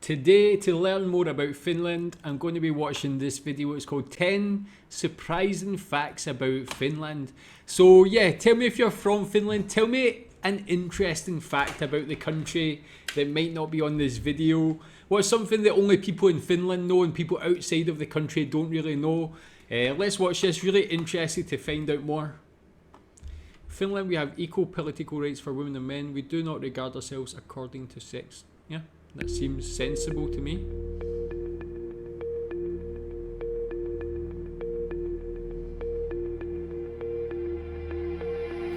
Today, to learn more about Finland, I'm going to be watching this video. It's called 10 Surprising Facts About Finland. So yeah, tell me if you're from Finland. Tell me an interesting fact about the country that might not be on this video. What's something that only people in Finland know and people outside of the country don't really know? Let's watch this. Really interested to find out more. Finland, we have equal political rights for women and men. We do not regard ourselves according to sex. Yeah, that seems sensible to me.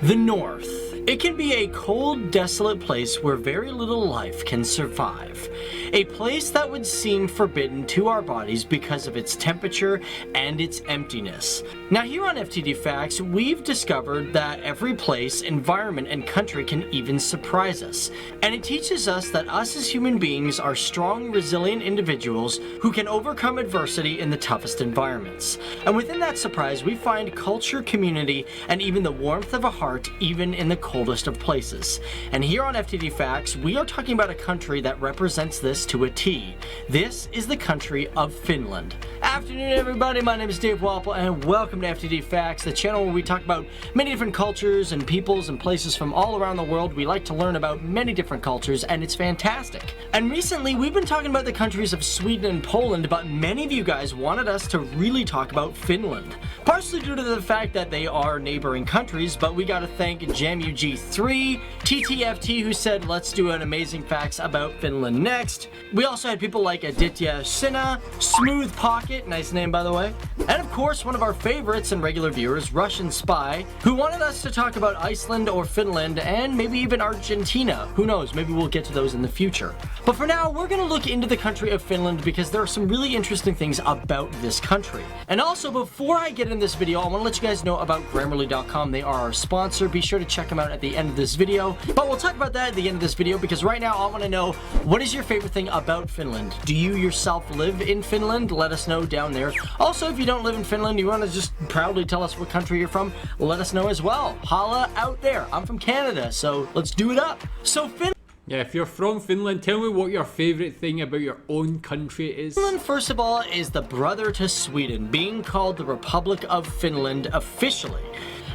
The North. It can be a cold, desolate place where very little life can survive. A place that would seem forbidden to our bodies because of its temperature and its emptiness. Now here on FTD Facts, we've discovered that every place, environment, and country can even surprise us. And it teaches us that us as human beings are strong, resilient individuals who can overcome adversity in the toughest environments. And within that surprise, we find culture, community, and even the warmth of a heart, even in the coldest of places. And here on FTD Facts, we are talking about a country that represents this to a T. This is the country of Finland. Afternoon, everybody. My name is Dave Walpole, and welcome to FTD Facts, the channel where we talk about many different cultures and peoples and places from all around the world. We like to learn about many different cultures, and it's fantastic. And recently, we've been talking about the countries of Sweden and Poland, but many of you guys wanted us to really talk about Finland. Partially due to the fact that they are neighboring countries, but we gotta thank JamUG3, TTFT, who said let's do an amazing facts about Finland next. We also had people like Aditya Sinha, Smooth Pocket, nice name by the way, and of course one of our favorites and regular viewers, Russian Spy, who wanted us to talk about Iceland or Finland and maybe even Argentina. Who knows, maybe we'll get to those in the future. But for now, we're gonna look into the country of Finland because there are some really interesting things about this country. And also, before I get in this video, I want to let you guys know about Grammarly.com. They are our sponsor. Be sure to check them out at the end of this video. But we'll talk about that at the end of this video because right now I want to know, what is your favorite thing about Finland? Do you yourself live in Finland? Let us know down there. Also, if you don't live in Finland, you want to just proudly tell us what country you're from, let us know as well. Holla out there. I'm from Canada, so let's do it up. So Finland. Yeah, if you're from Finland, tell me what your favourite thing about your own country is. Finland, first of all, is the brother to Sweden, being called the Republic of Finland officially.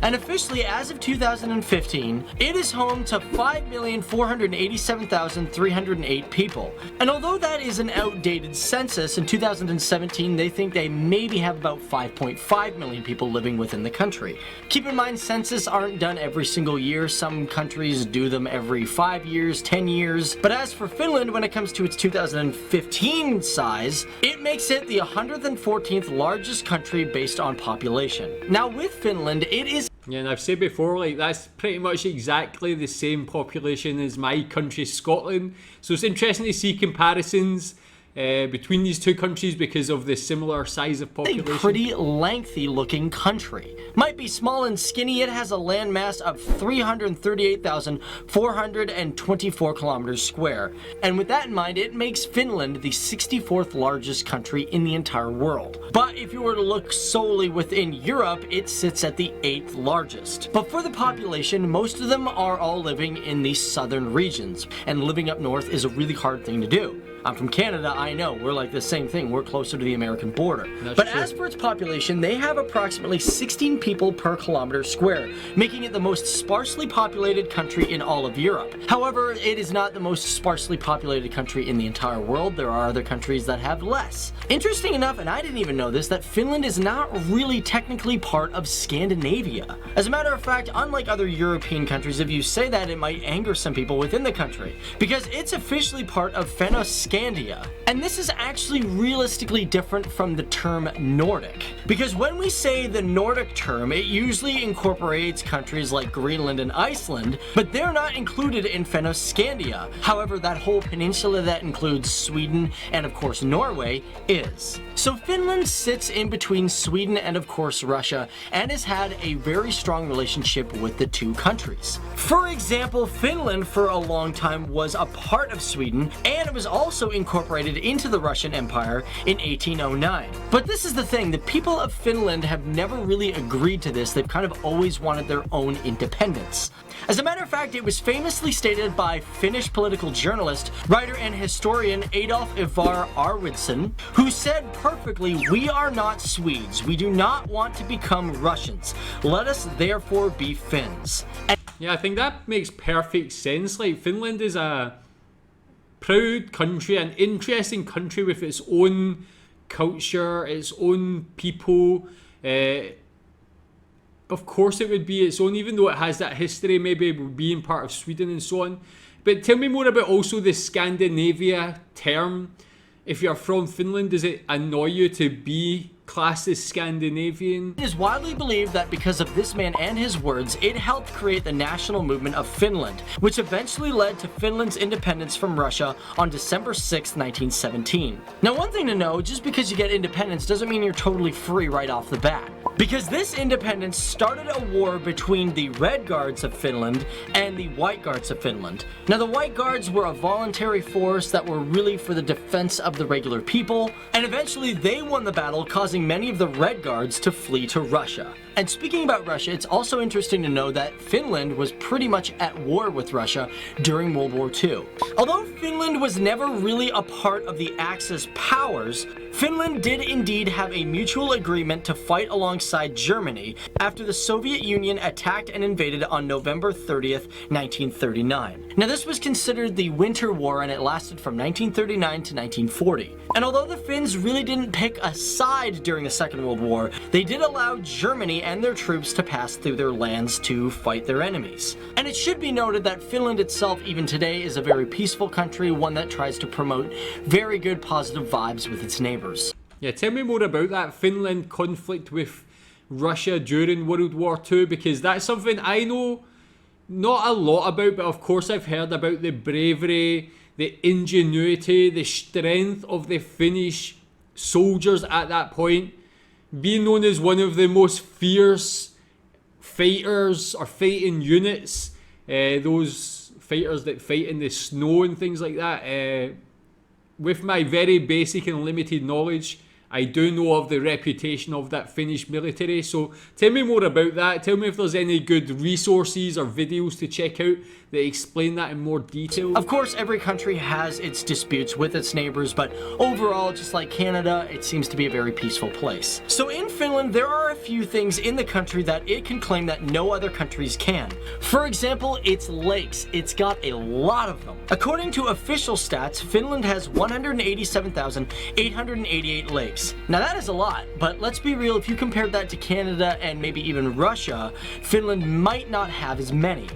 And officially, as of 2015, it is home to 5,487,308 people. And although that is an outdated census, in 2017 they think they maybe have about 5.5 million people living within the country. Keep in mind, census aren't done every single year. Some countries do them every 5 years, 10 years. But as for Finland, when it comes to its 2015 size, it makes it the 114th largest country based on population. Now with Finland, it is... Yeah, and I've said before, like, that's pretty much exactly the same population as my country, Scotland. So it's interesting to see comparisons between these two countries because of the similar size of population. A pretty lengthy looking country. Might be small and skinny, it has a landmass of 338,424 kilometers square. And with that in mind, it makes Finland the 64th largest country in the entire world. But if you were to look solely within Europe, it sits at the 8th largest. But for the population, most of them are all living in the southern regions. And living up north is a really hard thing to do. I'm from Canada, I know, we're like the same thing, we're closer to the American border. But as for its population, they have approximately 16 people per kilometer square, making it the most sparsely populated country in all of Europe. However, it is not the most sparsely populated country in the entire world. There are other countries that have less. Interesting enough, and I didn't even know this, that Finland is not really technically part of Scandinavia. As a matter of fact, unlike other European countries, if you say that, it might anger some people within the country, because it's officially part of Fennoscandia. And this is actually realistically different from the term Nordic. Because when we say the Nordic term, it usually incorporates countries like Greenland and Iceland, but they're not included in Fennoscandia. However, that whole peninsula that includes Sweden and of course Norway is. So Finland sits in between Sweden and of course Russia and has had a very strong relationship with the two countries. For example, Finland for a long time was a part of Sweden, and it was also incorporated into the Russian Empire in 1809. But this is the thing, the people of Finland have never really agreed to this. They've kind of always wanted their own independence. As a matter of fact, it was famously stated by Finnish political journalist, writer, and historian Adolf Ivar Arvidsson, who said perfectly, "We are not Swedes. We do not want to become Russians. Let us therefore be Finns." Yeah, I think that makes perfect sense. Like, Finland is a proud country, an interesting country with its own culture, its own people. Of course it would be its own, even though it has that history, maybe being part of Sweden and so on. But tell me more about also the Scandinavia term. If you're from Finland, does it annoy you to be classed as Scandinavian? It is widely believed that because of this man and his words, it helped create the national movement of Finland, which eventually led to Finland's independence from Russia on December 6, 1917. Now, one thing to know, just because you get independence doesn't mean you're totally free right off the bat. Because this independence started a war between the Red Guards of Finland and the White Guards of Finland. Now, the White Guards were a voluntary force that were really for the defense of the regular people, and eventually they won the battle, causing many of the Red Guards to flee to Russia. And speaking about Russia, it's also interesting to know that Finland was pretty much at war with Russia during World War II. Although Finland was never really a part of the Axis powers, Finland did indeed have a mutual agreement to fight alongside Germany after the Soviet Union attacked and invaded on November 30th, 1939. Now, this was considered the Winter War, and it lasted from 1939 to 1940. And although the Finns really didn't pick a side during the Second World War, they did allow Germany and their troops to pass through their lands to fight their enemies. And it should be noted that Finland itself, even today, is a very peaceful country, one that tries to promote very good positive vibes with its neighbors. Yeah, tell me more about that Finland conflict with Russia during World War II, because that's something I know not a lot about, but of course I've heard about the bravery, the ingenuity, the strength of the Finnish soldiers at that point, being known as one of the most fierce fighters or fighting units, those fighters that fight in the snow and things like that. With my very basic and limited knowledge, I do know of the reputation of that Finnish military, so tell me more about that. Tell me if there's any good resources or videos to check out that explain that in more detail. Of course, every country has its disputes with its neighbors, but overall, just like Canada, it seems to be a very peaceful place. So in Finland, there are a few things in the country that it can claim that no other countries can. For example, its lakes. It's got a lot of them. According to official stats, Finland has 187,888 lakes. Now that is a lot, but let's be real, if you compared that to Canada and maybe even Russia, Finland might not have as many.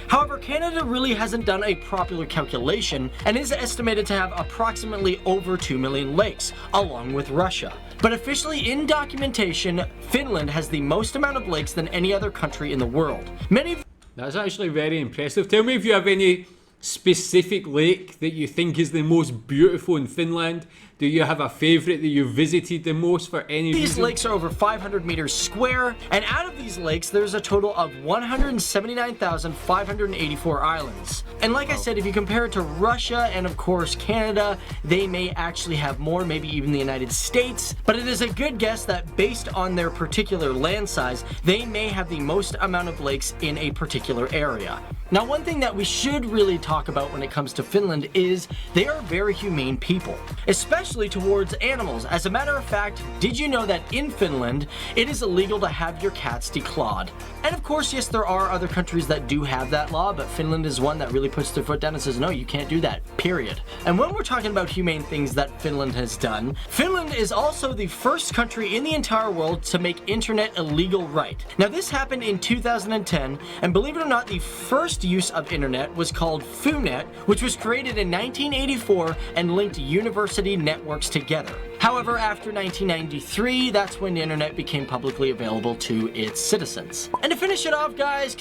However, Canada really hasn't done a popular calculation and is estimated to have approximately over 2 million lakes, along with Russia. But officially in documentation, Finland has the most amount of lakes than any other country in the world. That's actually very impressive. Tell me if you have any specific lake that you think is the most beautiful in Finland. Do you have a favorite that you visited the most for any reason? These lakes are over 500 meters square, and out of these lakes, there's a total of 179,584 islands. And like I said, if you compare it to Russia and of course Canada, they may actually have more, maybe even the United States, but it is a good guess that based on their particular land size, they may have the most amount of lakes in a particular area. Now, one thing that we should really talk about when it comes to Finland is they are very humane people, especially towards animals. As a matter of fact, did you know that in Finland, it is illegal to have your cats declawed? And of course, yes, there are other countries that do have that law, but Finland is one that really puts their foot down and says, no, you can't do that, period. And when we're talking about humane things that Finland has done, Finland is also the first country in the entire world to make internet a legal right. Now, this happened in 2010, and believe it or not, the first use of internet was called Funet, which was created in 1984 and linked university networks together. However, after 1993, that's when the internet became publicly available to its citizens. And to finish it off, guys,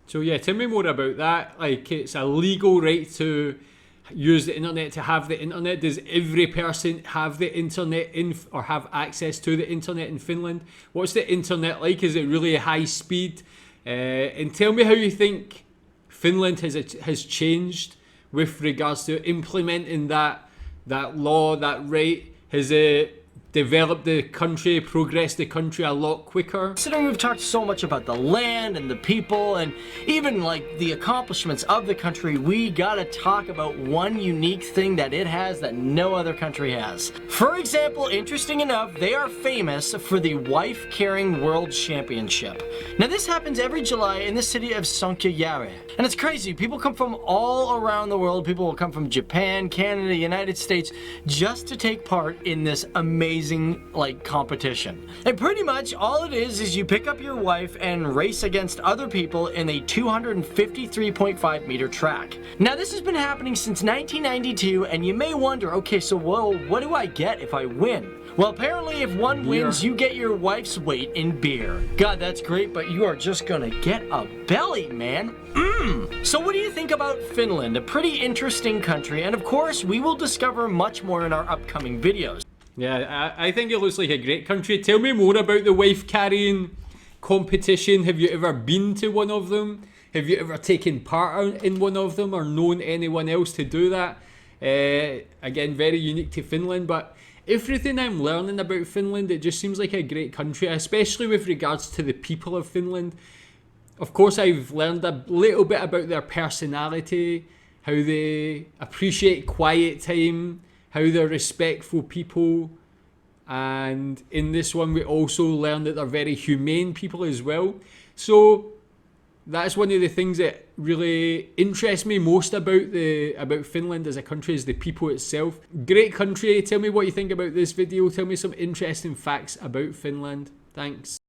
so yeah, tell me more about that. Like, it's a legal right to use the internet, to have the internet. Does every person have the internet or have access to the internet in Finland? What's the internet like? Is it really high speed? And tell me how you think Finland has changed with regards to implementing that that law, that right, has developed the country, progressed the country a lot quicker. Considering we've talked so much about the land and the people and even like the accomplishments of the country, we gotta talk about one unique thing that it has that no other country has. For example, interesting enough, they are famous for the Wife Carrying World Championship. Now this happens every July in the city of Sankeyari. And it's crazy, people come from all around the world. People will come from Japan, Canada, United States, just to take part in this amazing like competition. And pretty much all it is you pick up your wife and race against other people in a 253.5 meter track. Now this has been happening since 1992, and you may wonder, okay, so well, what do I get if I win? Well, apparently if one wins, you get your wife's weight in beer. God, that's great, but you are just gonna get a belly, man. So what do you think about Finland? A pretty interesting country, and of course we will discover much more in our upcoming videos. Yeah, I think it looks like a great country. Tell me more about the wife carrying competition. Have you ever been to one of them? Have you ever taken part in one of them or known anyone else to do that? Again, very unique to Finland, but everything I'm learning about Finland, it just seems like a great country, especially with regards to the people of Finland. Of course, I've learned a little bit about their personality, how they appreciate quiet time, how they're respectful people, and in this one we also learned that they're very humane people as well. So that's one of the things that really interests me most about Finland as a country, is the people itself. Great country. Tell me what you think about this video. Tell me some interesting facts about Finland. Thanks.